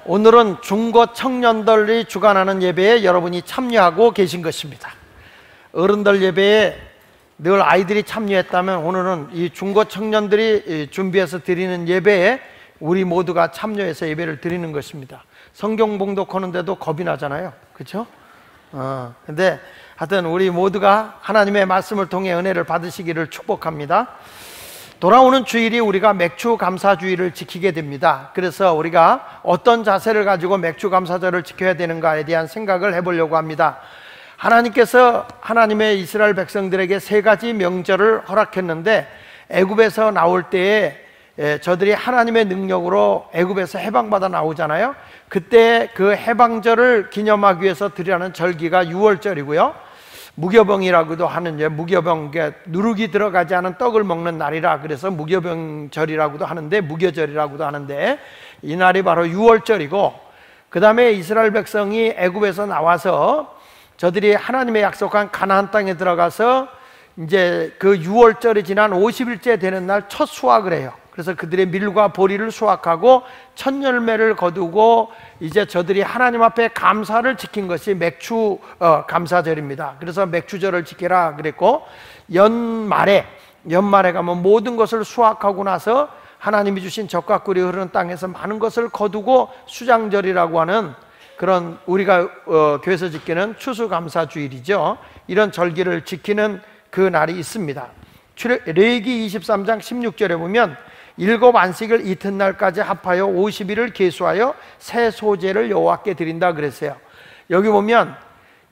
오늘은 중고 청년들이 주관하는 예배에 여러분이 참여하고 계신 것입니다. 어른들 예배에 늘 아이들이 참여했다면 오늘은 이 중고 청년들이 준비해서 드리는 예배에 우리 모두가 참여해서 예배를 드리는 것입니다. 성경 봉독하는데도 겁이 나잖아요, 그렇죠? 근데 하여튼 우리 모두가 하나님의 말씀을 통해 은혜를 받으시기를 축복합니다. 돌아오는 주일이 우리가 맥주 감사주의를 지키게 됩니다. 그래서 우리가 어떤 자세를 가지고 맥주 감사절을 지켜야 되는가에 대한 생각을 해보려고 합니다. 하나님께서 하나님의 이스라엘 백성들에게 세 가지 명절을 허락했는데, 애굽에서 나올 때에 저들이 하나님의 능력으로 애굽에서 해방받아 나오잖아요. 그때 그 해방절을 기념하기 위해서 드리는 절기가 유월절이고요, 무교병이라고도 하는데, 무교병, 누룩이 들어가지 않은 떡을 먹는 날이라 그래서 무교병절이라고도 하는데, 무교절이라고도 하는데, 이 날이 바로 유월절이고, 그 다음에 이스라엘 백성이 애굽에서 나와서 저들이 하나님의 약속한 가나안 땅에 들어가서 이제 그 유월절이 지난 50일째 되는 날 첫 수확을 해요. 그래서 그들의 밀과 보리를 수확하고 첫 열매를 거두고 이제 저들이 하나님 앞에 감사를 지킨 것이 맥주 감사절입니다. 그래서 맥주절을 지키라 그랬고, 연말에 가면 모든 것을 수확하고 나서 하나님이 주신 젖과 꿀이 흐르는 땅에서 많은 것을 거두고 수장절이라고 하는 그런 우리가 교회에서 지키는 추수감사주일이죠. 이런 절기를 지키는 그 날이 있습니다. 레위기 23장 16절에 보면 일곱 안식을 이튿날까지 합하여 50일을 계수하여 새 소제를 여호와께 드린다 그랬어요. 여기 보면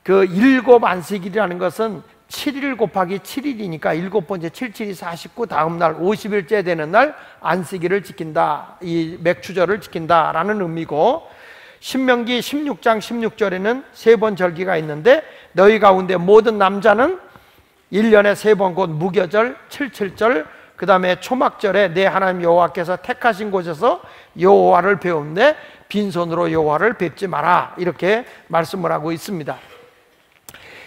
그 일곱 안식일이라는 것은 7일 곱하기 7일이니까 일곱 번째 77이 49, 다음 날 50일째 되는 날 안식일을 지킨다, 이 맥주절을 지킨다라는 의미고, 신명기 16장 16절에는 세 번 절기가 있는데, 너희 가운데 모든 남자는 1년에 세 번, 곧 무교절, 칠칠절, 그 다음에 초막절에 내 하나님 여호와께서 택하신 곳에서 여호와를 배우는데 빈손으로 여호와를 뵙지 마라, 이렇게 말씀을 하고 있습니다.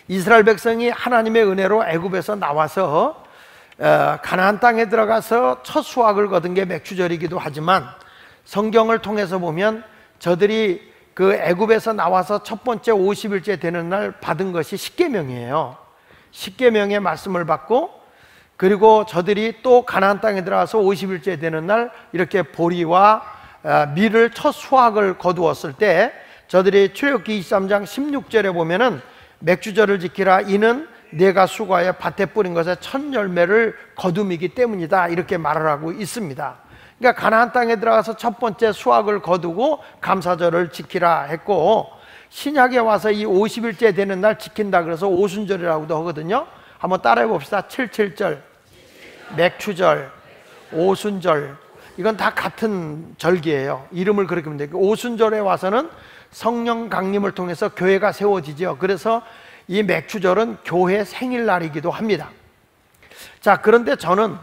이스라엘 백성이 하나님의 은혜로 애굽에서 나와서 가나안 땅에 들어가서 첫 수확을 거둔 게 맥주절이기도 하지만, 성경을 통해서 보면 저들이 그 애굽에서 나와서 첫 번째 50일째 되는 날 받은 것이 십계명이에요. 십계명의 말씀을 받고, 그리고 저들이 또 가나안 땅에 들어가서 50일째 되는 날 이렇게 보리와 밀을 첫 수확을 거두었을 때, 저들이 출애굽기 23장 16절에 보면은 맥주절을 지키라, 이는 내가 수고하여 밭에 뿌린 것의 첫 열매를 거둠이기 때문이다, 이렇게 말을 하고 있습니다. 그러니까 가나안 땅에 들어가서 첫 번째 수확을 거두고 감사절을 지키라 했고, 신약에 와서 이 50일째 되는 날 지킨다 그래서 오순절이라고도 하거든요. 한번 따라해 봅시다. 칠칠절, 맥주절, 오순절, 이건 다 같은 절기예요. 이름을 그렇게 하면 돼요. 오순절에 와서는 성령 강림을 통해서 교회가 세워지죠. 그래서 이 맥주절은 교회 생일날이기도 합니다. 자, 그런데 저는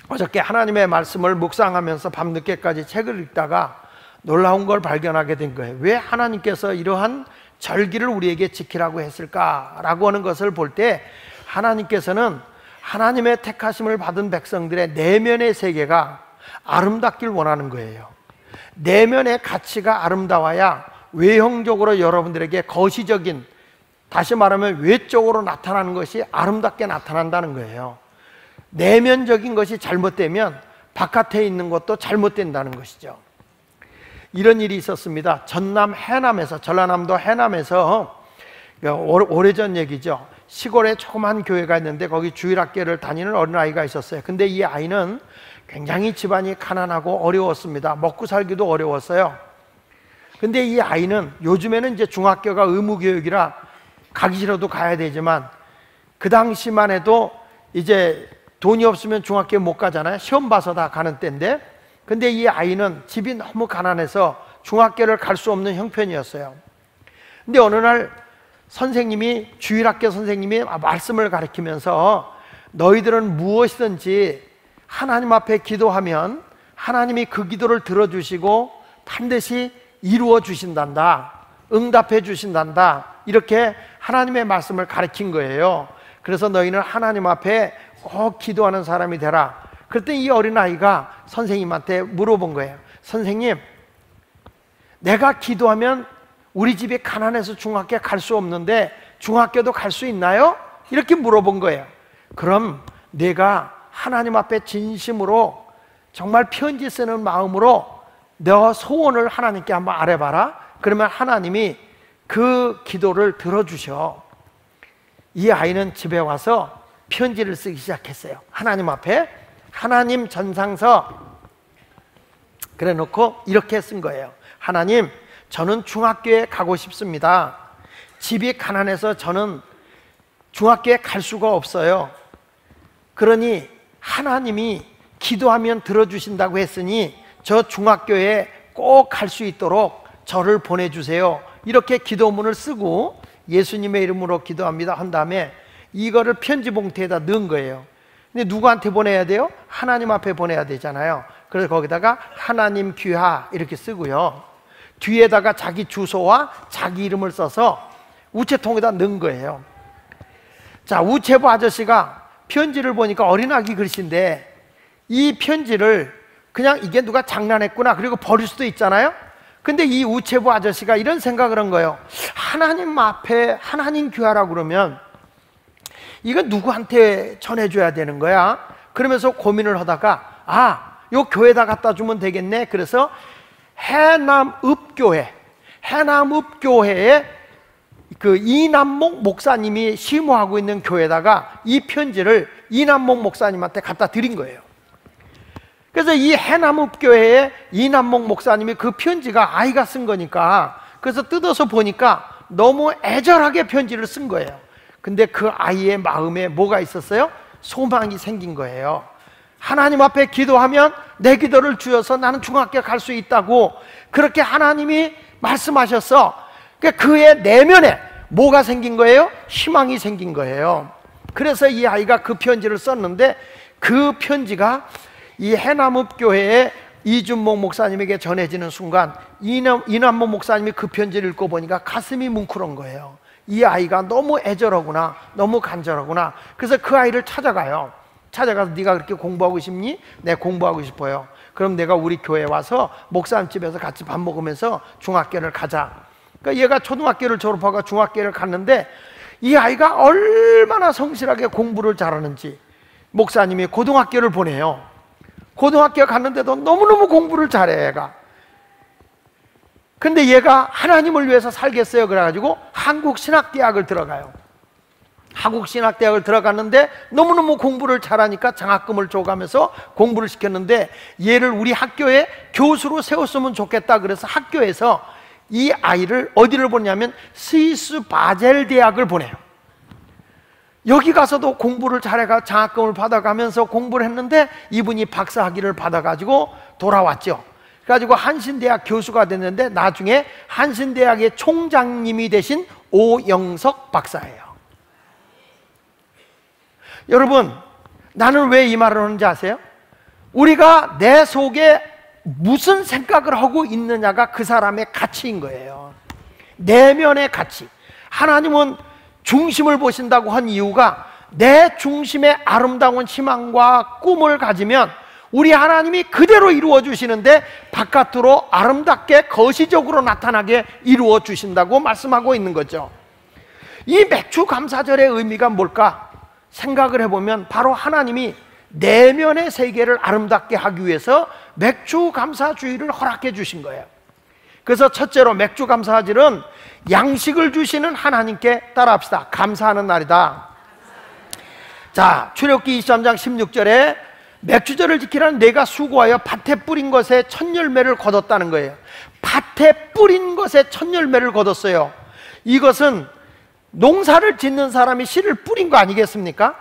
어저께 하나님의 말씀을 묵상하면서 밤늦게까지 책을 읽다가 놀라운 걸 발견하게 된 거예요. 왜 하나님께서 이러한 절기를 우리에게 지키라고 했을까라고 하는 것을 볼 때, 하나님께서는 하나님의 택하심을 받은 백성들의 내면의 세계가 아름답길 원하는 거예요. 내면의 가치가 아름다워야 외형적으로 여러분들에게 거시적인, 다시 말하면 외적으로 나타나는 것이 아름답게 나타난다는 거예요. 내면적인 것이 잘못되면 바깥에 있는 것도 잘못된다는 것이죠. 이런 일이 있었습니다. 전남 해남에서, 전라남도 해남에서, 오래전 얘기죠. 시골에 조그만 교회가 있는데 거기 주일학교를 다니는 어린아이가 있었어요. 근데 이 아이는 굉장히 집안이 가난하고 어려웠습니다. 먹고 살기도 어려웠어요. 근데 이 아이는, 요즘에는 이제 중학교가 의무교육이라 가기 싫어도 가야 되지만, 그 당시만 해도 이제 돈이 없으면 중학교 못 가잖아요. 시험 봐서 다 가는 때인데, 근데 이 아이는 집이 너무 가난해서 중학교를 갈 수 없는 형편이었어요. 근데 어느 날 선생님이, 주일학교 선생님이 말씀을 가르치면서, 너희들은 무엇이든지 하나님 앞에 기도하면 하나님이 그 기도를 들어주시고 반드시 이루어 주신단다, 응답해 주신단다, 이렇게 하나님의 말씀을 가르친 거예요. 그래서 너희는 하나님 앞에 꼭 기도하는 사람이 되라. 그랬더니 이 어린아이가 선생님한테 물어본 거예요. 선생님, 내가 기도하면 우리 집이 가난해서 중학교 갈 수 없는데 중학교도 갈 수 있나요? 이렇게 물어본 거예요. 그럼 내가 하나님 앞에 진심으로 정말 편지 쓰는 마음으로 너 소원을 하나님께 한번 아뢰봐라. 그러면 하나님이 그 기도를 들어주셔. 이 아이는 집에 와서 편지를 쓰기 시작했어요. 하나님 앞에 하나님 전상서 그래 놓고 이렇게 쓴 거예요. 하나님, 저는 중학교에 가고 싶습니다. 집이 가난해서 저는 중학교에 갈 수가 없어요. 그러니 하나님이 기도하면 들어주신다고 했으니 저 중학교에 꼭 갈 수 있도록 저를 보내주세요. 이렇게 기도문을 쓰고 예수님의 이름으로 기도합니다 한 다음에 이거를 편지 봉투에다 넣은 거예요. 근데 누구한테 보내야 돼요? 하나님 앞에 보내야 되잖아요. 그래서 거기다가 하나님 귀하 이렇게 쓰고요, 뒤에다가 자기 주소와 자기 이름을 써서 우체통에다 넣은 거예요. 자, 우체부 아저씨가 편지를 보니까 어린아기 글씨인데 이 편지를 그냥 이게 누가 장난했구나 그리고 버릴 수도 있잖아요. 근데 이 우체부 아저씨가 이런 생각을 한 거예요. 하나님 앞에 하나님 귀하라고 그러면 이거 누구한테 전해줘야 되는 거야? 그러면서 고민을 하다가 요 교회에다 갖다 주면 되겠네. 그래서 해남읍교회에 그 이남목 목사님이 시무하고 있는 교회에다가 이 편지를 이남목 목사님한테 갖다 드린 거예요. 그래서 이 해남읍교회에 이남목 목사님이 그 편지가 아이가 쓴 거니까 그래서 뜯어서 보니까 너무 애절하게 편지를 쓴 거예요. 근데 그 아이의 마음에 뭐가 있었어요? 소망이 생긴 거예요. 하나님 앞에 기도하면 내 기도를 주셔서 나는 중학교 갈 수 있다고 그렇게 하나님이 말씀하셨어. 그의 내면에 뭐가 생긴 거예요? 희망이 생긴 거예요. 그래서 이 아이가 그 편지를 썼는데 그 편지가 이 해남읍교회의 이준목 목사님에게 전해지는 순간 이남목 목사님이 그 편지를 읽고 보니까 가슴이 뭉클한 거예요. 이 아이가 너무 애절하구나, 너무 간절하구나. 그래서 그 아이를 찾아가요. 찾아가서 네가 그렇게 공부하고 싶니? 네, 공부하고 싶어요. 그럼 내가 우리 교회에 와서 목사님 집에서 같이 밥 먹으면서 중학교를 가자. 그러니까 얘가 초등학교를 졸업하고 중학교를 갔는데 이 아이가 얼마나 성실하게 공부를 잘하는지 목사님이 고등학교를 보내요. 고등학교 갔는데도 너무너무 공부를 잘해 얘가. 근데 얘가 하나님을 위해서 살겠어요 그래가지고 한국신학대학을 들어가요. 한국신학대학을 들어갔는데 너무너무 공부를 잘하니까 장학금을 줘가면서 공부를 시켰는데 얘를 우리 학교에 교수로 세웠으면 좋겠다. 그래서 학교에서 이 아이를 어디를 보냐면 스위스 바젤 대학을 보내요. 여기 가서도 공부를 잘해가 장학금을 받아가면서 공부를 했는데 이분이 박사학위를 받아가지고 돌아왔죠. 그래가지고 한신대학 교수가 됐는데 나중에 한신대학의 총장님이 되신 오영석 박사예요. 여러분, 나는 왜 이 말을 하는지 아세요? 우리가 내 속에 무슨 생각을 하고 있느냐가 그 사람의 가치인 거예요. 내면의 가치. 하나님은 중심을 보신다고 한 이유가 내 중심의 아름다운 희망과 꿈을 가지면 우리 하나님이 그대로 이루어 주시는데 바깥으로 아름답게 거시적으로 나타나게 이루어 주신다고 말씀하고 있는 거죠. 이 맥주 감사절의 의미가 뭘까? 생각을 해보면 바로 하나님이 내면의 세계를 아름답게 하기 위해서 맥주 감사주의를 허락해 주신 거예요. 그래서 첫째로 맥주 감사절은 양식을 주시는 하나님께 따라합시다. 감사하는 날이다. 자, 출애굽기 23장 16절에 맥주절을 지키라는 내가 수고하여 밭에 뿌린 것에 첫 열매를 거뒀다는 거예요. 밭에 뿌린 것에 첫 열매를 거뒀어요. 이것은 농사를 짓는 사람이 씨를 뿌린 거 아니겠습니까?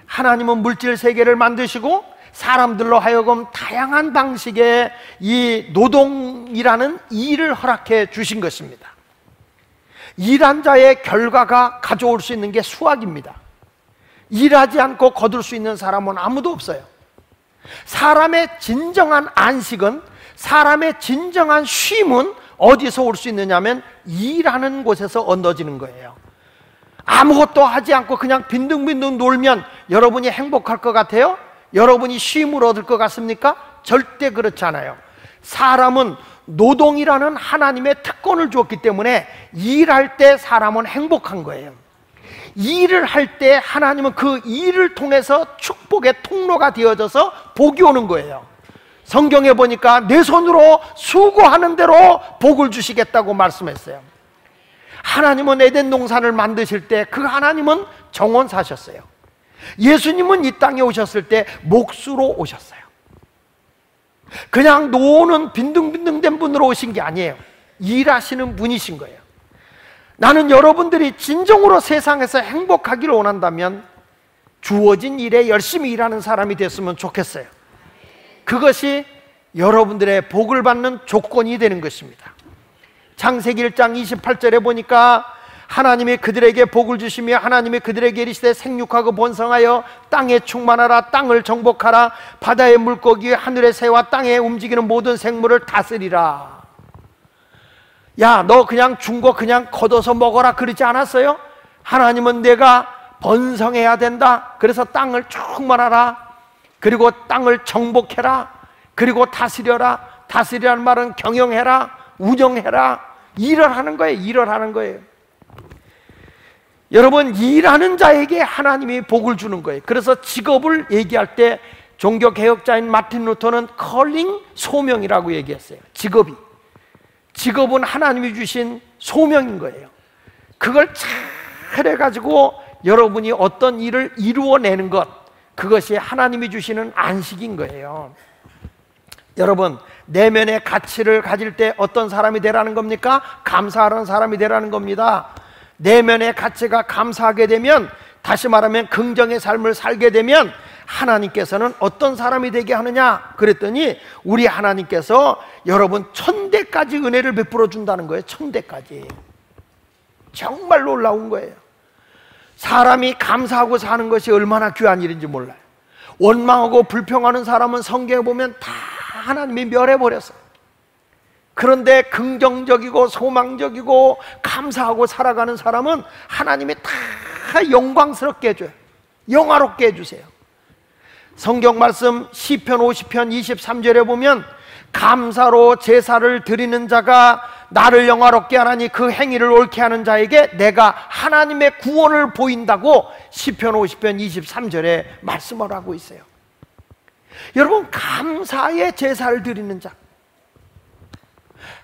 하나님은 물질 세계를 만드시고 사람들로 하여금 다양한 방식의 이 노동이라는 일을 허락해 주신 것입니다. 일한 자의 결과가 가져올 수 있는 게 수확입니다. 일하지 않고 거둘 수 있는 사람은 아무도 없어요. 사람의 진정한 안식은, 사람의 진정한 쉼은 어디서 올 수 있느냐면 일하는 곳에서 얻어지는 거예요. 아무것도 하지 않고 그냥 빈둥빈둥 놀면 여러분이 행복할 것 같아요? 여러분이 쉼을 얻을 것 같습니까? 절대 그렇지 않아요. 사람은 노동이라는 하나님의 특권을 주었기 때문에 일할 때 사람은 행복한 거예요. 일을 할 때 하나님은 그 일을 통해서 축복의 통로가 되어져서 복이 오는 거예요. 성경에 보니까 내 손으로 수고하는 대로 복을 주시겠다고 말씀했어요. 하나님은 에덴 동산을 만드실 때 그 하나님은 정원사셨어요. 예수님은 이 땅에 오셨을 때 목수로 오셨어요. 그냥 노는 빈둥빈둥된 분으로 오신 게 아니에요. 일하시는 분이신 거예요. 나는 여러분들이 진정으로 세상에서 행복하기를 원한다면 주어진 일에 열심히 일하는 사람이 됐으면 좋겠어요. 그것이 여러분들의 복을 받는 조건이 되는 것입니다. 창세기 1장 28절에 보니까 하나님이 그들에게 복을 주시며 하나님이 그들에게 이르시되 생육하고 번성하여 땅에 충만하라. 땅을 정복하라. 바다의 물고기 하늘의 새와 땅에 움직이는 모든 생물을 다스리라. 야, 너 그냥 준 거 그냥 걷어서 먹어라 그러지 않았어요? 하나님은 내가 번성해야 된다. 그래서 땅을 충만하라. 그리고 땅을 정복해라. 그리고 다스려라. 다스리라는 말은 경영해라, 운영해라, 일을 하는 거예요. 일을 하는 거예요. 여러분, 일하는 자에게 하나님이 복을 주는 거예요. 그래서 직업을 얘기할 때 종교개혁자인 마틴 루터는 컬링, 소명이라고 얘기했어요. 직업은 하나님이 주신 소명인 거예요. 그걸 잘 해가지고 여러분이 어떤 일을 이루어내는 것, 그것이 하나님이 주시는 안식인 거예요. 여러분, 내면의 가치를 가질 때 어떤 사람이 되라는 겁니까? 감사하는 사람이 되라는 겁니다. 내면의 가치가 감사하게 되면, 다시 말하면 긍정의 삶을 살게 되면 하나님께서는 어떤 사람이 되게 하느냐 그랬더니 우리 하나님께서 여러분 1000대까지 은혜를 베풀어 준다는 거예요. 1000대까지. 정말 놀라운 거예요. 사람이 감사하고 사는 것이 얼마나 귀한 일인지 몰라요. 원망하고 불평하는 사람은 성경에 보면 다 하나님이 멸해버렸어요. 그런데 긍정적이고 소망적이고 감사하고 살아가는 사람은 하나님이 다 영광스럽게 해줘요. 영화롭게 해주세요. 성경 말씀 시편 50편 23절에 보면 감사로 제사를 드리는 자가 나를 영화롭게 하나니 그 행위를 옳게 하는 자에게 내가 하나님의 구원을 보인다고 시편 50편 23절에 말씀을 하고 있어요. 여러분, 감사의 제사를 드리는 자,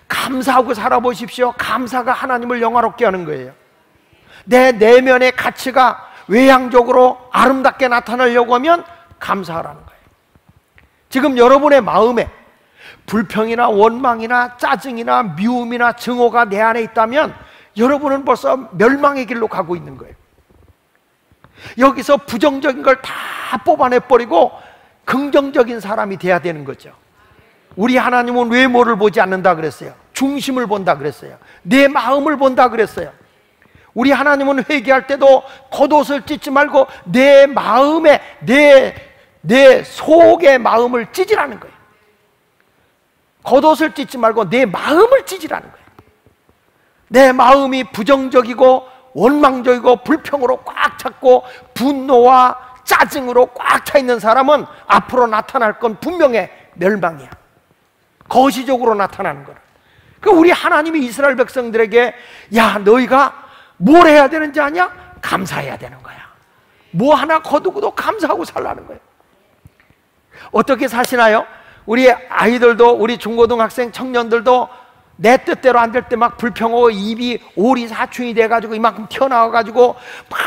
감사하고 살아보십시오. 감사가 하나님을 영화롭게 하는 거예요. 내 내면의 가치가 외향적으로 아름답게 나타나려고 하면 감사하라는 거예요. 지금 여러분의 마음에 불평이나 원망이나 짜증이나 미움이나 증오가 내 안에 있다면 여러분은 벌써 멸망의 길로 가고 있는 거예요. 여기서 부정적인 걸 다 뽑아내버리고 긍정적인 사람이 돼야 되는 거죠. 우리 하나님은 외모를 보지 않는다 그랬어요. 중심을 본다 그랬어요. 내 마음을 본다 그랬어요. 우리 하나님은 회개할 때도 겉옷을 찢지 말고 내 마음에 내 속의 마음을 찢으라는 거예요. 겉옷을 찢지 말고 내 마음을 찢으라는 거예요. 내 마음이 부정적이고 원망적이고 불평으로 꽉 찼고 분노와 짜증으로 꽉 차 있는 사람은 앞으로 나타날 건 분명해 멸망이야. 거시적으로 나타나는 거라. 그 우리 하나님이 이스라엘 백성들에게 야, 너희가 뭘 해야 되는지 아냐? 감사해야 되는 거야. 뭐 하나 거두고도 감사하고 살라는 거예요. 어떻게 사시나요? 우리 아이들도, 우리 중고등학생 청년들도 내 뜻대로 안 될 때 막 불평하고 입이 오리사춘이 돼가지고 이만큼 튀어나와가지고 막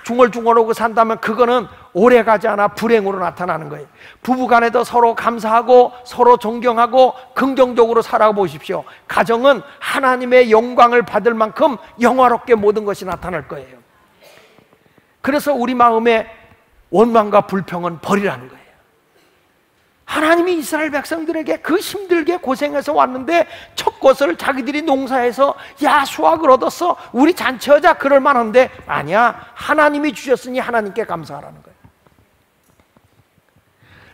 중얼중얼하고 산다면 그거는 오래가지 않아 불행으로 나타나는 거예요. 부부간에도 서로 감사하고 서로 존경하고 긍정적으로 살아보십시오. 가정은 하나님의 영광을 받을 만큼 영화롭게 모든 것이 나타날 거예요. 그래서 우리 마음에 원망과 불평은 버리라는 거예요. 하나님이 이스라엘 백성들에게 그 힘들게 고생해서 왔는데 첫 것을 자기들이 농사해서 야, 수확을 얻었어, 우리 잔치하자 그럴 만한데 아니야. 하나님이 주셨으니 하나님께 감사하라는 거예요.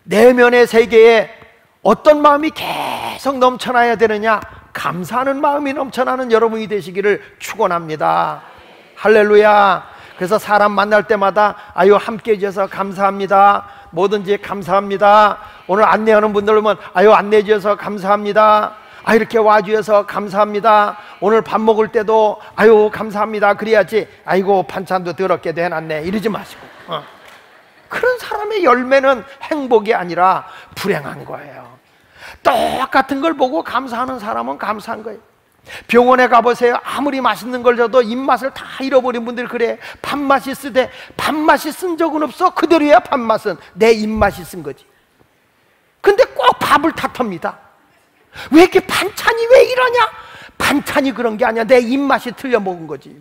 내면의 세계에 어떤 마음이 계속 넘쳐나야 되느냐? 감사하는 마음이 넘쳐나는 여러분이 되시기를 축원합니다. 할렐루야. 그래서 사람 만날 때마다 아유, 함께 해주셔서 감사합니다. 뭐든지 감사합니다. 오늘 안내하는 분들 오면 아유, 안내해 주셔서 감사합니다. 이렇게 와주셔서 감사합니다. 오늘 밥 먹을 때도 아유 감사합니다 그래야지. 아이고 반찬도 더럽게도 해놨네 이러지 마시고. 그런 사람의 열매는 행복이 아니라 불행한 거예요. 똑같은 걸 보고 감사하는 사람은 감사한 거예요. 병원에 가보세요. 아무리 맛있는 걸 줘도 입맛을 다 잃어버린 분들이 그래. 밥맛이 쓰되 밥맛이 쓴 적은 없어. 그대로야. 밥맛은 내 입맛이 쓴 거지. 근데 꼭 밥을 탓합니다. 왜 이렇게 반찬이 왜 이러냐? 반찬이 그런 게 아니야. 내 입맛이 틀려 먹은 거지.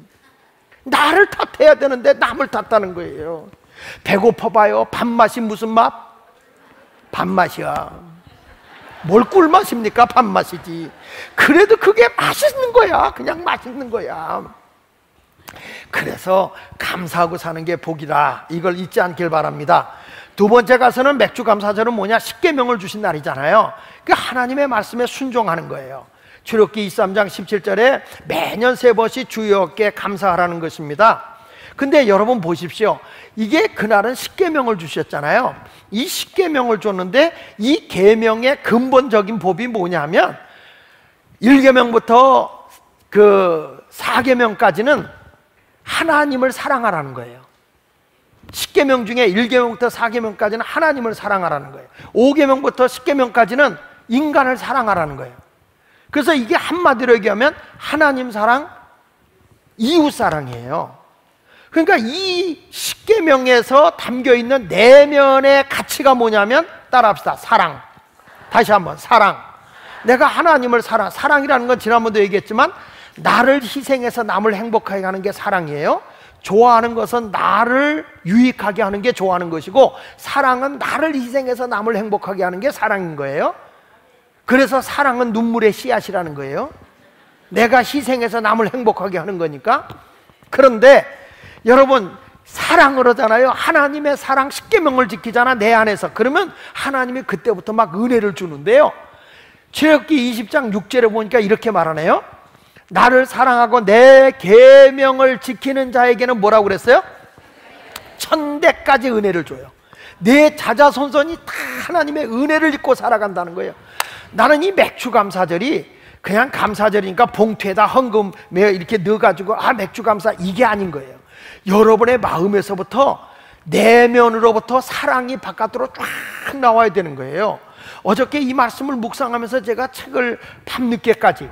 나를 탓해야 되는데 남을 탓하는 거예요. 배고파봐요. 밥맛이 무슨 맛? 밥맛이야. 뭘 꿀맛입니까? 밥맛이지. 그래도 그게 맛있는 거야. 그냥 맛있는 거야. 그래서 감사하고 사는 게 복이다. 이걸 잊지 않길 바랍니다. 두 번째 가서는 맥주 감사절은 뭐냐? 십계명을 주신 날이잖아요. 그 하나님의 말씀에 순종하는 거예요. 출애굽기 23장 17절에 매년 3번씩 주여께 감사하라는 것입니다. 근데 여러분 보십시오. 이게 그날은 십계명을 주셨잖아요. 이 십계명을 줬는데 이 계명의 근본적인 법이 뭐냐면 1계명부터 그 4계명까지는 하나님을 사랑하라는 거예요. 10계명 중에 1계명부터 4계명까지는 하나님을 사랑하라는 거예요. 5계명부터 10계명까지는 인간을 사랑하라는 거예요. 그래서 이게 한마디로 얘기하면 하나님 사랑, 이웃 사랑이에요. 그러니까 이 10계명에서 담겨있는 내면의 가치가 뭐냐면 따라합시다. 사랑. 다시 한번 사랑. 내가 하나님을 사랑이라는 건 지난번도 얘기했지만 나를 희생해서 남을 행복하게 하는 게 사랑이에요. 좋아하는 것은 나를 유익하게 하는 게 좋아하는 것이고 사랑은 나를 희생해서 남을 행복하게 하는 게 사랑인 거예요. 그래서 사랑은 눈물의 씨앗이라는 거예요. 내가 희생해서 남을 행복하게 하는 거니까. 그런데 여러분 사랑을 하잖아요. 하나님의 사랑 10계명을 지키잖아 내 안에서. 그러면 하나님이 그때부터 막 은혜를 주는데요. 출애굽기 20장 6절에 보니까 이렇게 말하네요. 나를 사랑하고 내 계명을 지키는 자에게는 뭐라고 그랬어요? 1000대까지 은혜를 줘요. 내 자자손손이 다 하나님의 은혜를 입고 살아간다는 거예요. 나는 이 맥주 감사절이 그냥 감사절이니까 봉투에다 헌금 이렇게 넣어가지고 맥주 감사 이게 아닌 거예요. 여러분의 마음에서부터 내면으로부터 사랑이 바깥으로 쫙 나와야 되는 거예요. 어저께 이 말씀을 묵상하면서 제가 책을 밤늦게까지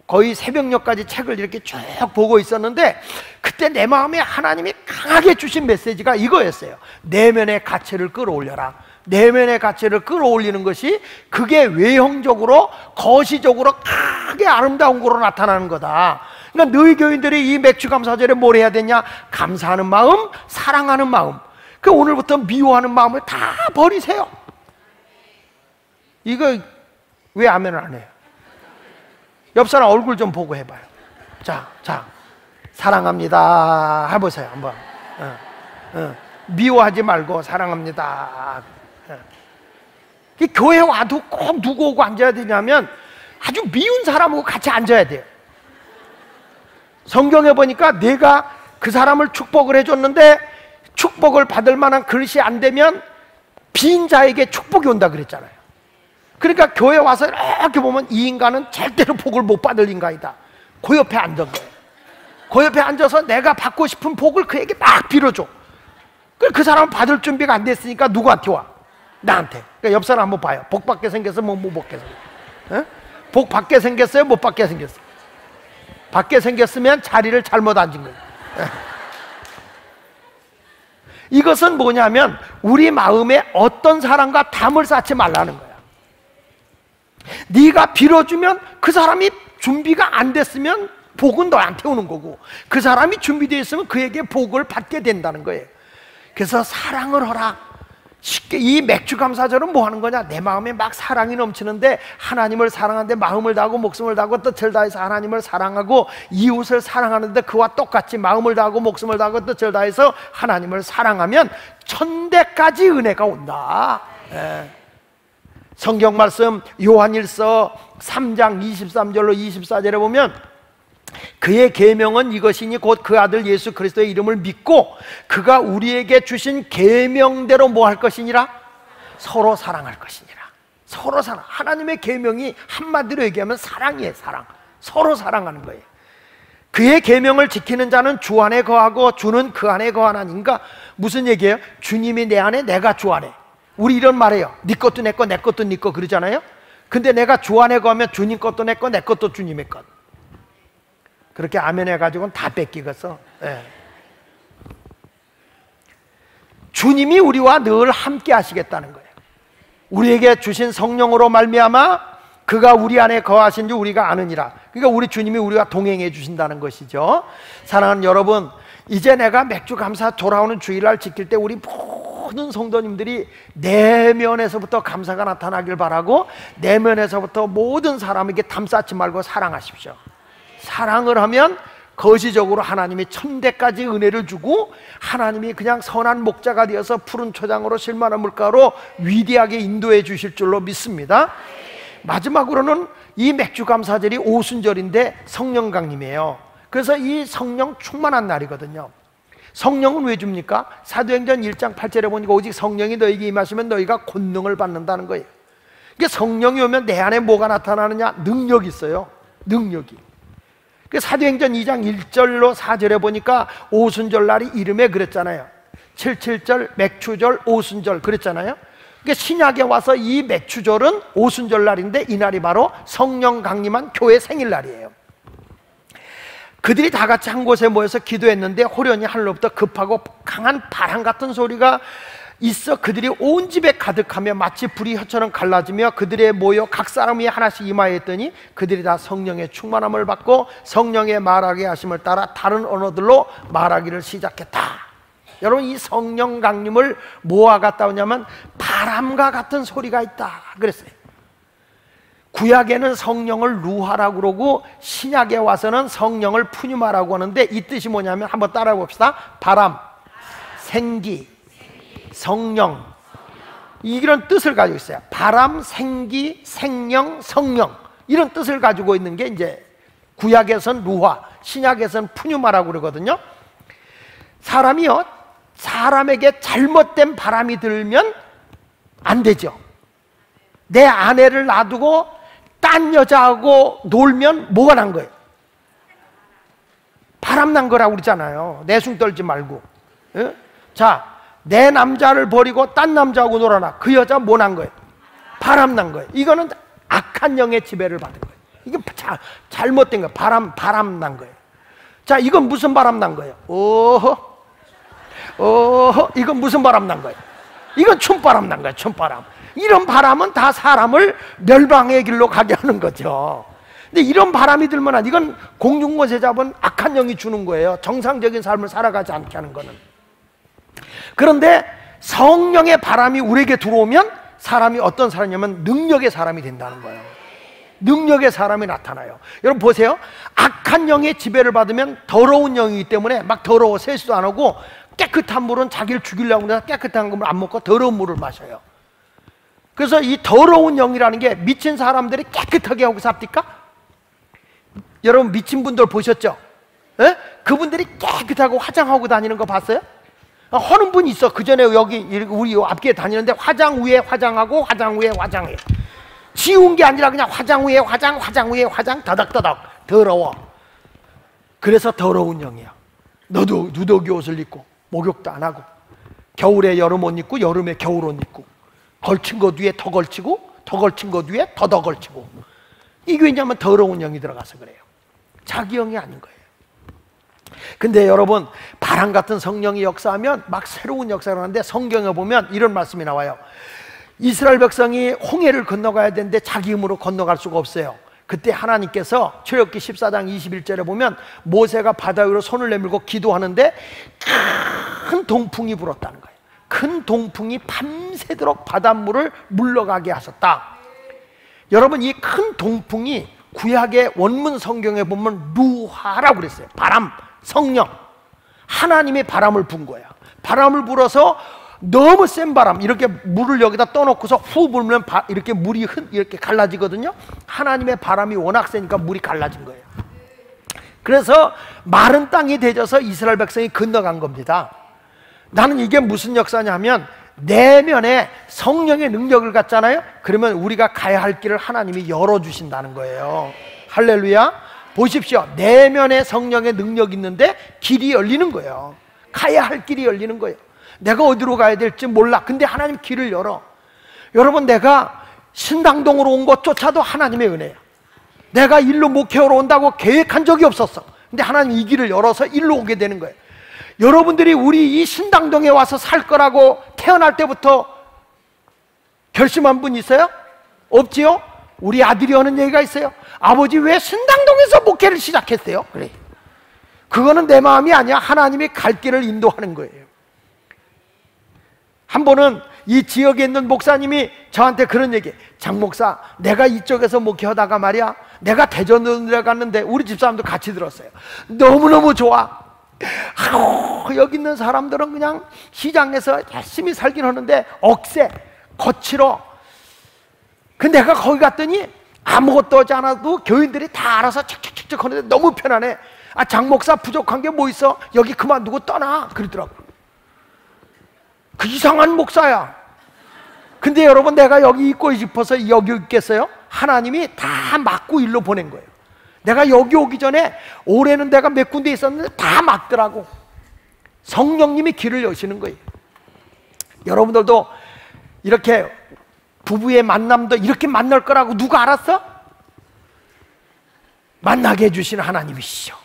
거의 새벽녘까지 책을 이렇게 쭉 보고 있었는데 그때 내 마음에 하나님이 강하게 주신 메시지가 이거였어요. 내면의 가치를 끌어올려라. 내면의 가치를 끌어올리는 것이 그게 외형적으로 거시적으로 크게 아름다운 거로 나타나는 거다. 그러니까 너희 교인들이 이 맥주 감사절에 뭘 해야 되냐? 감사하는 마음, 사랑하는 마음. 그 오늘부터 미워하는 마음을 다 버리세요. 이거 왜 아멘을 안 해요? 옆 사람 얼굴 좀 보고 해봐요. 자, 사랑합니다 해보세요 한번. 미워하지 말고 사랑합니다. 교회 와도 꼭 누구 오고 앉아야 되냐면 아주 미운 사람하고 같이 앉아야 돼요. 성경에 보니까 내가 그 사람을 축복을 해줬는데 축복을 받을 만한 그릇이 안 되면 빈 자에게 축복이 온다 그랬잖아요. 그러니까 교회 와서 이렇게 보면 이 인간은 절대로 복을 못 받을 인간이다. 그 옆에 앉은 거예요. 그 옆에 앉아서 내가 받고 싶은 복을 그에게 막 빌어줘. 그 사람은 받을 준비가 안 됐으니까 누구한테 와? 나한테. 그러니까 옆 사람 한번 봐요. 복 받게 생겼어요? 못 받게 생겼어요? 복 받게 생겼어요? 못 받게 생겼어요? 받게 생겼으면 자리를 잘못 앉은 거예요. 이것은 뭐냐면 우리 마음에 어떤 사람과 담을 쌓지 말라는 거야. 네가 빌어주면 그 사람이 준비가 안 됐으면 복은 너한테 오는 거고 그 사람이 준비되어 있으면 그에게 복을 받게 된다는 거예요. 그래서 사랑을 하라. 쉽게 이 맥주 감사절은 뭐 하는 거냐? 내 마음에 막 사랑이 넘치는데 하나님을 사랑하는데 마음을 다하고 목숨을 다하고 뜻을 다해서 하나님을 사랑하고 이웃을 사랑하는데 그와 똑같이 마음을 다하고 목숨을 다하고 뜻을 다해서 하나님을 사랑하면 1000대까지 은혜가 온다. 성경 말씀 요한일서 3장 23절로 24절에 보면 그의 계명은 이것이니 곧 그 아들 예수 그리스도의 이름을 믿고 그가 우리에게 주신 계명대로 뭐 할 것이니라? 서로 사랑할 것이니라. 서로 사랑. 하나님의 계명이 한마디로 얘기하면 사랑이에요. 사랑. 서로 사랑하는 거예요. 그의 계명을 지키는 자는 주 안에 거하고 주는 그 안에 거하나니까. 무슨 얘기예요? 주님이 내 안에, 내가 주 안에. 우리 이런 말해요. 네 것도 내 거, 내 것도 네 거 그러잖아요. 근데 내가 주 안에 거하면 주님 것도 내 거, 내 것도 주님의 것. 그렇게 아멘 해가지고는 다 뺏기겠어. 네. 주님이 우리와 늘 함께 하시겠다는 거예요. 우리에게 주신 성령으로 말미암아 그가 우리 안에 거하신 줄 우리가 아느니라. 그러니까 우리 주님이 우리와 동행해 주신다는 것이죠. 사랑하는 여러분, 이제 내가 맥주 감사 돌아오는 주일날 지킬 때 우리 모든 성도님들이 내면에서부터 감사가 나타나길 바라고, 내면에서부터 모든 사람에게 담쌓지 말고 사랑하십시오. 사랑을 하면 거시적으로 하나님이 천대까지 은혜를 주고 하나님이 그냥 선한 목자가 되어서 푸른 초장으로 실만한 물가로 위대하게 인도해 주실 줄로 믿습니다. 마지막으로는 이 맥주 감사절이 오순절인데 성령 강림이에요. 그래서 이 성령 충만한 날이거든요. 성령은 왜 줍니까? 사도행전 1장 8절에 보니까 오직 성령이 너에게 임하시면 너희가 권능을 받는다는 거예요. 그러니까 성령이 오면 내 안에 뭐가 나타나느냐? 능력이 있어요. 능력이. 사도행전 2장 1절로 4절에 보니까 오순절 날이 이름에 그랬잖아요. 77절, 맥추절, 오순절 그랬잖아요. 그러니까 신약에 와서 이 맥추절은 오순절 날인데 이날이 바로 성령 강림한 교회 생일날이에요. 그들이 다 같이 한 곳에 모여서 기도했는데 호련히 하늘로부터 급하고 강한 바람 같은 소리가 있어 그들이 온 집에 가득하며 마치 불이 혀처럼 갈라지며 그들에 모여 각 사람이 하나씩 임하였더니 그들이 다 성령의 충만함을 받고 성령의 말하게 하심을 따라 다른 언어들로 말하기를 시작했다. 여러분, 이 성령 강림을 뭐와 같다 하냐면 바람과 같은 소리가 있다 그랬어요. 구약에는 성령을 루하라고 그러고 신약에 와서는 성령을 푸뉴마라고 하는데 이 뜻이 뭐냐면 한번 따라해 봅시다. 바람, 생기, 성령, 이런 뜻을 가지고 있어요. 바람, 생기, 생령, 성령, 이런 뜻을 가지고 있는 게 이제 구약에선 루하, 신약에선 푸뉴마라고 그러거든요. 사람이요, 사람에게 잘못된 바람이 들면 안 되죠. 내 아내를 놔두고 딴 여자하고 놀면 뭐가 난 거예요? 바람 난 거라고 그러잖아요. 내숭 떨지 말고. 예? 자, 내 남자를 버리고 딴 남자하고 놀아라. 그 여자 뭐 난 거예요? 바람 난 거예요. 이거는 악한 영의 지배를 받은 거예요. 이게 잘못된 거예요. 바람 난 거예요. 자, 이건 무슨 바람 난 거예요? 이건 무슨 바람 난 거예요? 이건 춤바람 난 거예요. 춤바람. 이런 바람은 다 사람을 멸망의 길로 가게 하는 거죠. 근데 이런 바람이 들면 이건 공중곳에 잡은 악한 영이 주는 거예요. 정상적인 삶을 살아가지 않게 하는 거는. 그런데 성령의 바람이 우리에게 들어오면 사람이 어떤 사람이냐면 능력의 사람이 된다는 거예요. 능력의 사람이 나타나요. 여러분 보세요. 악한 영의 지배를 받으면 더러운 영이기 때문에 막 더러워 세수도 안 하고 깨끗한 물은 자기를 죽이려고 해서 깨끗한 물을 안 먹고 더러운 물을 마셔요. 그래서 이 더러운 영이라는 게 미친 사람들이 깨끗하게 하고 삽니까? 여러분 미친 분들 보셨죠? 에? 그분들이 깨끗하고 화장하고 다니는 거 봤어요? 하는 분이 있어. 그 전에 여기 우리 앞에 다니는데 화장 위에 화장하고 화장 위에 화장해. 지운 게 아니라 그냥 화장 위에 화장, 화장 위에 화장, 더덕더덕 더러워. 그래서 더러운 영이야. 너도 누더기 옷을 입고 목욕도 안 하고 겨울에 여름 옷 입고 여름에 겨울 옷 입고 걸친 것 위에 더 걸치고 더 걸친 것 위에 더 걸치고. 이게 왜냐하면 더러운 영이 들어가서 그래요. 자기 영이 아닌 거예요. 근데 여러분 바람 같은 성령이 역사하면 막 새로운 역사를 하는데 성경에 보면 이런 말씀이 나와요. 이스라엘 백성이 홍해를 건너가야 되는데 자기 힘으로 건너갈 수가 없어요. 그때 하나님께서 출애굽기 14장 21절에 보면 모세가 바다 위로 손을 내밀고 기도하는데 큰 동풍이 불었다는 거예요. 큰 동풍이 밤새도록 바닷물을 물러가게 하셨다. 여러분 이 큰 동풍이 구약의 원문 성경에 보면 루하라고 그랬어요. 바람, 성령, 하나님의 바람을 분 거야. 바람을 불어서 너무 센 바람, 이렇게 물을 여기다 떠놓고서 후 불면 이렇게 물이 이렇게 갈라지거든요. 하나님의 바람이 워낙 세니까 물이 갈라진 거예요. 그래서 마른 땅이 되져서 이스라엘 백성이 건너간 겁니다. 나는 이게 무슨 역사냐면 내면에 성령의 능력을 갖잖아요. 그러면 우리가 가야 할 길을 하나님이 열어주신다는 거예요. 할렐루야. 보십시오. 내면에 성령의 능력이 있는데 길이 열리는 거예요. 가야 할 길이 열리는 거예요. 내가 어디로 가야 될지 몰라. 근데 하나님 길을 열어. 여러분, 내가 신당동으로 온 것조차도 하나님의 은혜야. 내가 일로 목회하러 온다고 계획한 적이 없었어. 근데 하나님이 이 길을 열어서 일로 오게 되는 거예요. 여러분들이 우리 이 신당동에 와서 살 거라고 태어날 때부터 결심한 분 있어요? 없지요? 우리 아들이 하는 얘기가 있어요. 아버지, 왜 신당동에서 목회를 시작했어요? 그래. 그거는 내 마음이 아니야. 하나님이 갈 길을 인도하는 거예요. 한 번은 이 지역에 있는 목사님이 저한테 그런 얘기, 장 목사, 내가 이쪽에서 목회하다가 말이야, 내가 대전으로 내려갔는데 우리 집사람도 같이 들었어요. 너무너무 좋아. 여기 있는 사람들은 그냥 시장에서 열심히 살긴 하는데 억세, 거칠어. 근데 내가 거기 갔더니 아무것도 하지 않아도 교인들이 다 알아서 척척척척 하는데 너무 편안해. 아, 장 목사 부족한 게 뭐 있어? 여기 그만두고 떠나. 그러더라고. 그 이상한 목사야. 근데 여러분, 내가 여기 있고 싶어서 여기 있겠어요? 하나님이 다 막고 일로 보낸 거예요. 내가 여기 오기 전에 올해는 내가 몇 군데 있었는데 다 막더라고. 성령님이 길을 여시는 거예요. 여러분들도 이렇게 부부의 만남도 이렇게 만날 거라고 누가 알았어? 만나게 해주시는 하나님이시죠.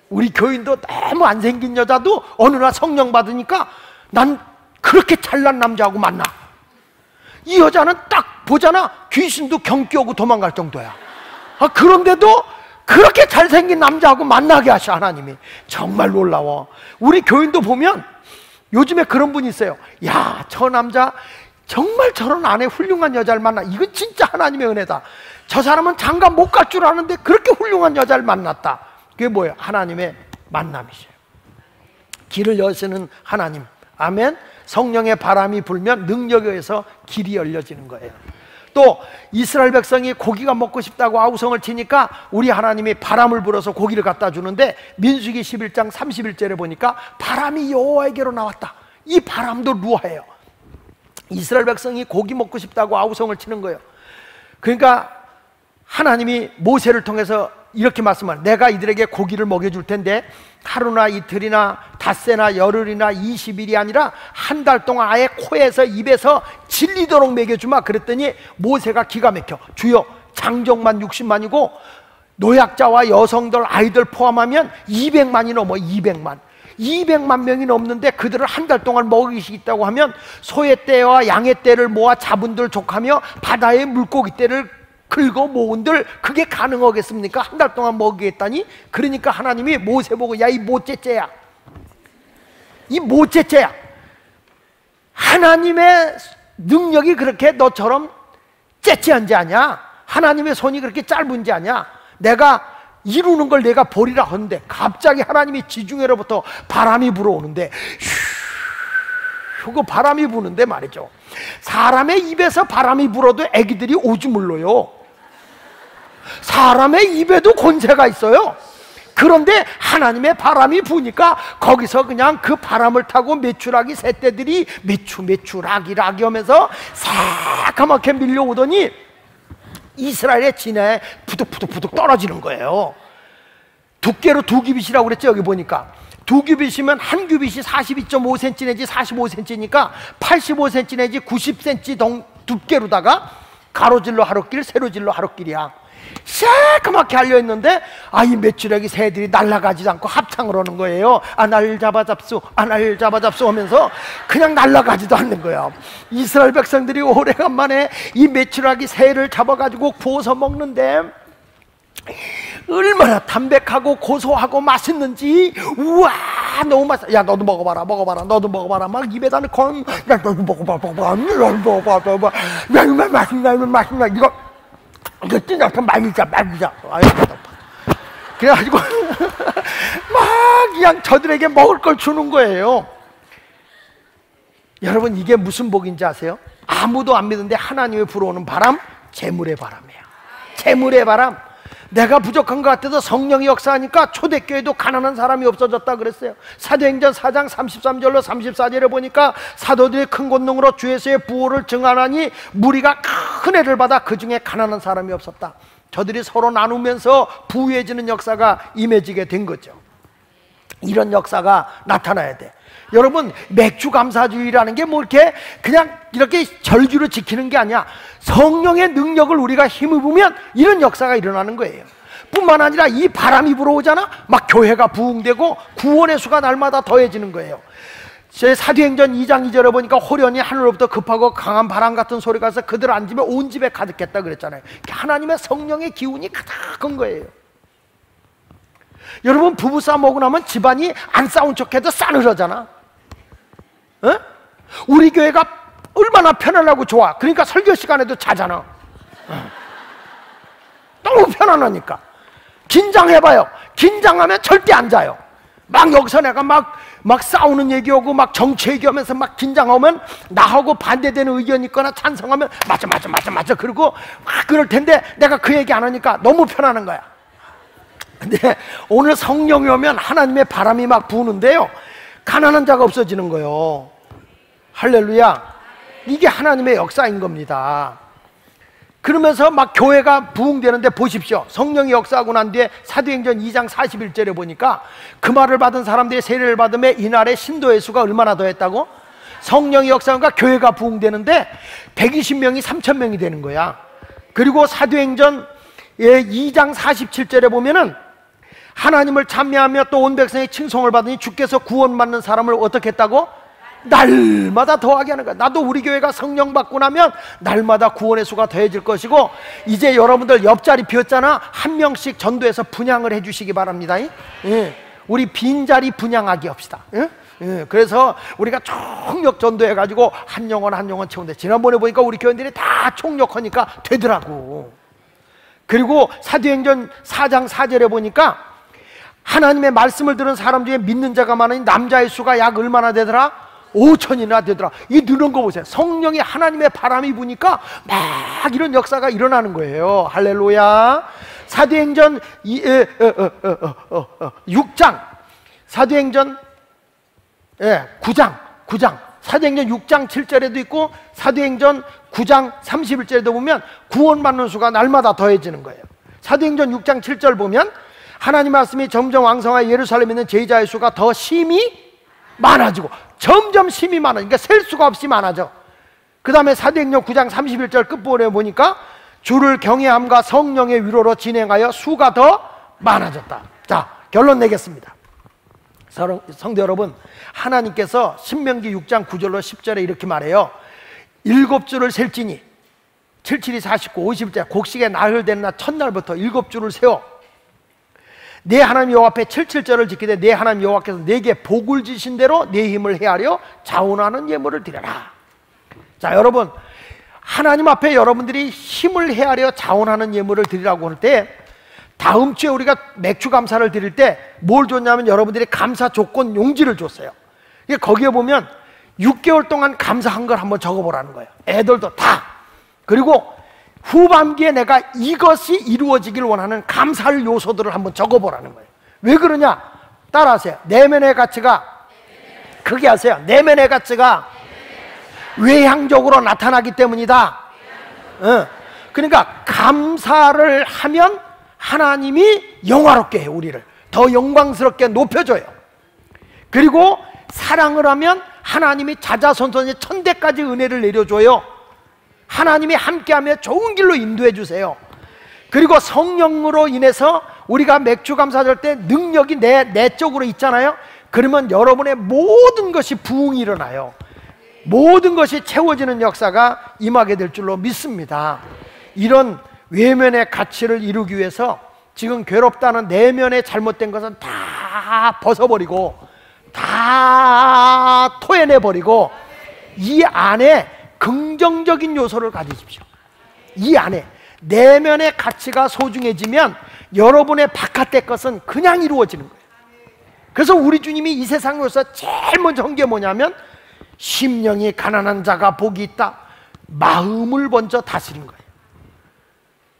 우리 교인도 너무 안 생긴 여자도 어느 날 성령 받으니까 난 그렇게 잘난 남자하고 만나. 이 여자는 딱 보잖아, 귀신도 경기하고 도망갈 정도야. 그런데도 그렇게 잘생긴 남자하고 만나게 하셔 하나님이. 정말 놀라워. 우리 교인도 보면 요즘에 그런 분이 있어요. 야, 저 남자 정말 저런 아내 훌륭한 여자를 만나. 이건 진짜 하나님의 은혜다. 저 사람은 장가 못 갈 줄 아는데 그렇게 훌륭한 여자를 만났다. 그게 뭐예요? 하나님의 만남이셔요. 길을 여시는 하나님. 아멘. 성령의 바람이 불면 능력에 의해서 길이 열려지는 거예요. 또 이스라엘 백성이 고기가 먹고 싶다고 아우성을 치니까 우리 하나님이 바람을 불어서 고기를 갖다 주는데, 민수기 11장 31절에 보니까 바람이 여호와에게로 나왔다. 이 바람도 루아예요. 이스라엘 백성이 고기 먹고 싶다고 아우성을 치는 거예요. 그러니까 하나님이 모세를 통해서 이렇게 말씀하는, 내가 이들에게 고기를 먹여줄 텐데 하루나 이틀이나 닷새나 열흘이나 20일이 아니라 한 달 동안 아예 코에서 입에서 질리도록 먹여주마. 그랬더니 모세가 기가 막혀. 주여, 장정만 60만이고 노약자와 여성들 아이들 포함하면 200만이 넘어. 200만 명이 넘는데 그들을 한 달 동안 먹이시겠다고 하면 소의 떼와 양의 떼를 모아 자분들 족하며 바다의 물고기 떼를 긁어 모은들 그게 가능하겠습니까? 한 달 동안 먹이겠다니. 그러니까 하나님이 모세 보고, 야, 이 모째째야, 이 모째째야, 하나님의 능력이 그렇게 너처럼 째째한지 아냐? 하나님의 손이 그렇게 짧은지 아냐? 내가 이루는 걸 내가 보리라 하는데 갑자기 하나님이 지중해로부터 바람이 불어오는데, 그 바람이 부는데 말이죠, 사람의 입에서 바람이 불어도 애기들이 오줌 물러요. 사람의 입에도 권세가 있어요. 그런데 하나님의 바람이 부니까 거기서 그냥 그 바람을 타고 메추라기 새떼들이 메추라기 하면서 새까맣게 밀려오더니 이스라엘의 진해에 부득부득 떨어지는 거예요. 두께로 2규빗이라고 그랬죠. 여기 보니까 2규빗이면 한 규빗이 42.5cm 내지 45cm니까 85cm 내지 90cm 두께로다가 가로질러 하루길, 세로질러 하루길이야. 새까맣게 알려있는데, 이 메추라기 새들이 날아가지도 않고 합창을 하는 거예요. 날 잡아잡수, 날 잡아잡수 하면서 그냥 날아가지도 않는 거야. 이스라엘 백성들이 오래간만에 이 메추라기 새를 잡아가지고 구워서 먹는데 얼마나 담백하고 고소하고 맛있는지, 우와, 너무 맛있어. 야, 너도 먹어봐라, 너도 먹어봐라. 막 입에다 넣고, 야, 너도 먹어봐, 맛있나, 이거 뜯어서 말리자. 그래가지고 막 그냥 저들에게 먹을 걸 주는 거예요. 여러분, 이게 무슨 복인지 아세요? 아무도 안 믿는데 하나님의 불어오는 바람, 재물의 바람이에요. 재물의 바람. 내가 부족한 것 같아도 성령이 역사하니까 초대교회도 가난한 사람이 없어졌다 그랬어요. 사도행전 4장 33절로 34절에 보니까 사도들이 큰 권능으로 주 예수의 부활을 증언하니 무리가 큰 애를 받아 그 중에 가난한 사람이 없었다. 저들이 서로 나누면서 부유해지는 역사가 임해지게 된 거죠. 이런 역사가 나타나야 돼. 여러분, 맥주 감사주의라는 게 뭐 이렇게 그냥 이렇게 절규로 지키는 게 아니야. 성령의 능력을 우리가 힘입으면 이런 역사가 일어나는 거예요. 뿐만 아니라 이 바람이 불어오잖아. 막 교회가 부흥되고 구원의 수가 날마다 더해지는 거예요. 제 사도행전 2장 2절에 보니까 호련히 하늘로부터 급하고 강한 바람 같은 소리가 와서 그들 앉으면 온 집에 가득했다 그랬잖아요. 하나님의 성령의 기운이 가득한 거예요. 여러분, 부부싸움 오고 나면 집안이 안 싸운 척해도 싸늘하잖아. 어? 우리 교회가 얼마나 편안하고 좋아. 그러니까 설교 시간에도 자잖아. 너무 편안하니까. 긴장해봐요. 긴장하면 절대 안 자요. 막 여기서 내가 막 싸우는 얘기하고 막 정치 얘기하면서 막 긴장하면 나하고 반대되는 의견이 있거나 찬성하면 맞아 그러고 막 그럴 텐데 내가 그 얘기 안 하니까 너무 편안한 거야. 근데 오늘 성령이 오면 하나님의 바람이 막 부는데요, 가난한 자가 없어지는 거예요. 할렐루야. 이게 하나님의 역사인 겁니다. 그러면서 막 교회가 부흥되는데 보십시오. 성령이 역사하고 난 뒤에 사도행전 2장 41절에 보니까 그 말을 받은 사람들이 세례를 받음에 이날의 신도의 수가 얼마나 더했다고? 성령이 역사하니까 교회가 부흥되는데 120명이 3,000명이 되는 거야. 그리고 사도행전 2장 47절에 보면은 하나님을 찬미하며 또 온 백성의 칭송을 받으니 주께서 구원받는 사람을 어떻게 했다고? 날마다 더하게 하는 거야. 나도 우리 교회가 성령 받고 나면 날마다 구원의 수가 더해질 것이고, 이제 여러분들 옆자리 비었잖아. 한 명씩 전도해서 분양을 해주시기 바랍니다. 예. 우리 빈자리 분양하기 합시다. 예? 예. 그래서 우리가 총력 전도해가지고 한 영혼 채운대. 지난번에 보니까 우리 교인들이 다 총력하니까 되더라고. 그리고 사도행전 4장 4절에 보니까 하나님의 말씀을 들은 사람 중에 믿는 자가 많으니 남자의 수가 약 얼마나 되더라? 5,000이나 되더라. 이 느는 거 보세요. 성령이 하나님의 바람이 부니까 막 이런 역사가 일어나는 거예요. 할렐루야. 사도행전 6장, 사도행전 9장, 사도행전 6장 7절에도 있고 사도행전 9장 31절에도 보면 구원받는 수가 날마다 더해지는 거예요. 사도행전 6장 7절 보면 하나님 말씀이 점점 왕성하여 예루살렘에 있는 제자의 수가 더 심히 많아지고, 점점 심히 많아. 그러니까 셀 수가 없이 많아져. 그 다음에 사도행전 9장 31절 끝부분에 보니까 주를 경외함과 성령의 위로로 진행하여 수가 더 많아졌다. 자, 결론 내겠습니다. 성도 여러분, 하나님께서 신명기 6장 9절로 10절에 이렇게 말해요. 7주를 셀지니 77이 49, 50일 곡식에 나흘되는 날 첫날부터 7주를 세워 내 하나님 여호와 앞에 77절을 지키되 내 하나님 여호와께서 내게 복을 주신 대로 내 힘을 헤아려 자원하는 예물을 드려라. 자, 여러분, 하나님 앞에 여러분들이 힘을 헤아려 자원하는 예물을 드리라고 할 때, 다음 주에 우리가 맥주 감사를 드릴 때 뭘 줬냐면 여러분들이 감사 조건 용지를 줬어요. 거기에 보면 6개월 동안 감사한 걸 한번 적어보라는 거예요. 애들도 다. 그리고 후반기에 내가 이것이 이루어지길 원하는 감사할 요소들을 한번 적어보라는 거예요. 왜 그러냐? 따라하세요. 내면의 가치가, 크게 하세요. 내면의 가치가 외향적으로 나타나기 때문이다. 그러니까 감사를 하면 하나님이 영화롭게 해요. 우리를 더 영광스럽게 높여줘요. 그리고 사랑을 하면 하나님이 자자손손의 천대까지 은혜를 내려줘요. 하나님이 함께하며 좋은 길로 인도해 주세요. 그리고 성령으로 인해서 우리가 맥주 감사할 때 능력이 내 쪽으로 있잖아요. 그러면 여러분의 모든 것이 부흥이 일어나요. 모든 것이 채워지는 역사가 임하게 될 줄로 믿습니다. 이런 외면의 가치를 이루기 위해서 지금 괴롭다는 내면의 잘못된 것은 다 벗어버리고 다 토해내버리고 이 안에 긍정적인 요소를 가지십시오. 이 안에 내면의 가치가 소중해지면 여러분의 바깥의 것은 그냥 이루어지는 거예요. 그래서 우리 주님이 이 세상에서 제일 먼저 한 게 뭐냐면 심령이 가난한 자가 복이 있다. 마음을 먼저 다스린 거예요.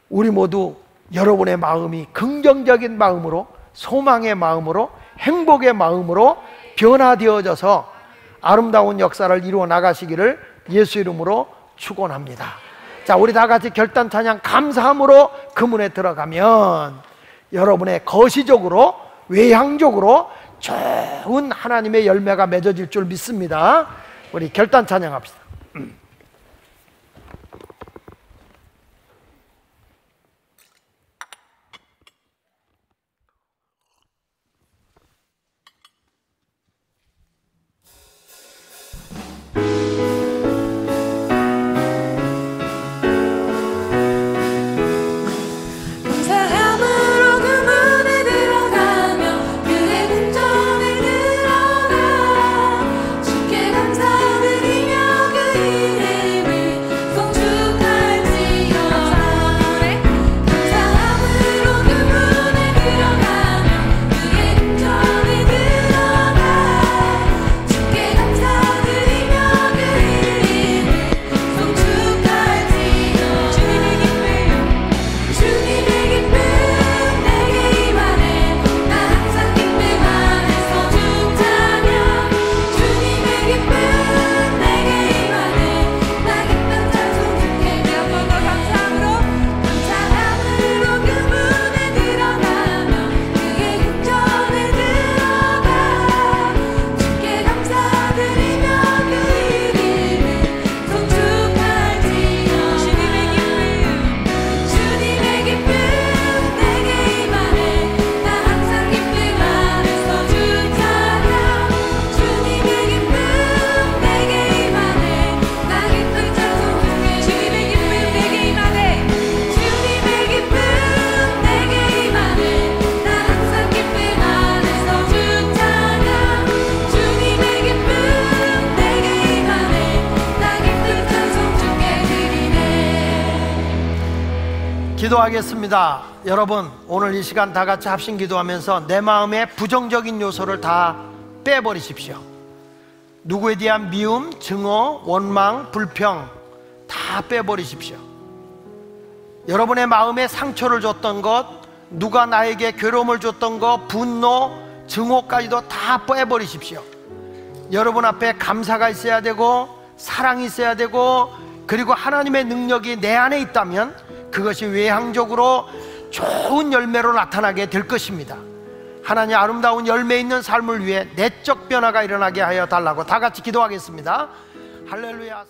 우리 모두 여러분의 마음이 긍정적인 마음으로, 소망의 마음으로, 행복의 마음으로 변화되어져서 아름다운 역사를 이루어 나가시기를 예수 이름으로 축원합니다. 자, 우리 다 같이 결단 찬양 감사함으로 그 문에 들어가면 여러분의 거시적으로, 외향적으로 좋은 하나님의 열매가 맺어질 줄 믿습니다. 우리 결단 찬양합시다. 기도하겠습니다. 여러분, 오늘 이 시간 다 같이 합심 기도하면서 내 마음의 부정적인 요소를 다 빼버리십시오. 누구에 대한 미움, 증오, 원망, 불평 다 빼버리십시오. 여러분의 마음에 상처를 줬던 것, 누가 나에게 괴로움을 줬던 것, 분노, 증오까지도 다 빼버리십시오. 여러분 앞에 감사가 있어야 되고, 사랑이 있어야 되고, 그리고 하나님의 능력이 내 안에 있다면 그것이 외향적으로 좋은 열매로 나타나게 될 것입니다. 하나님 아름다운 열매 있는 삶을 위해 내적 변화가 일어나게 하여 달라고 다 같이 기도하겠습니다. 할렐루야.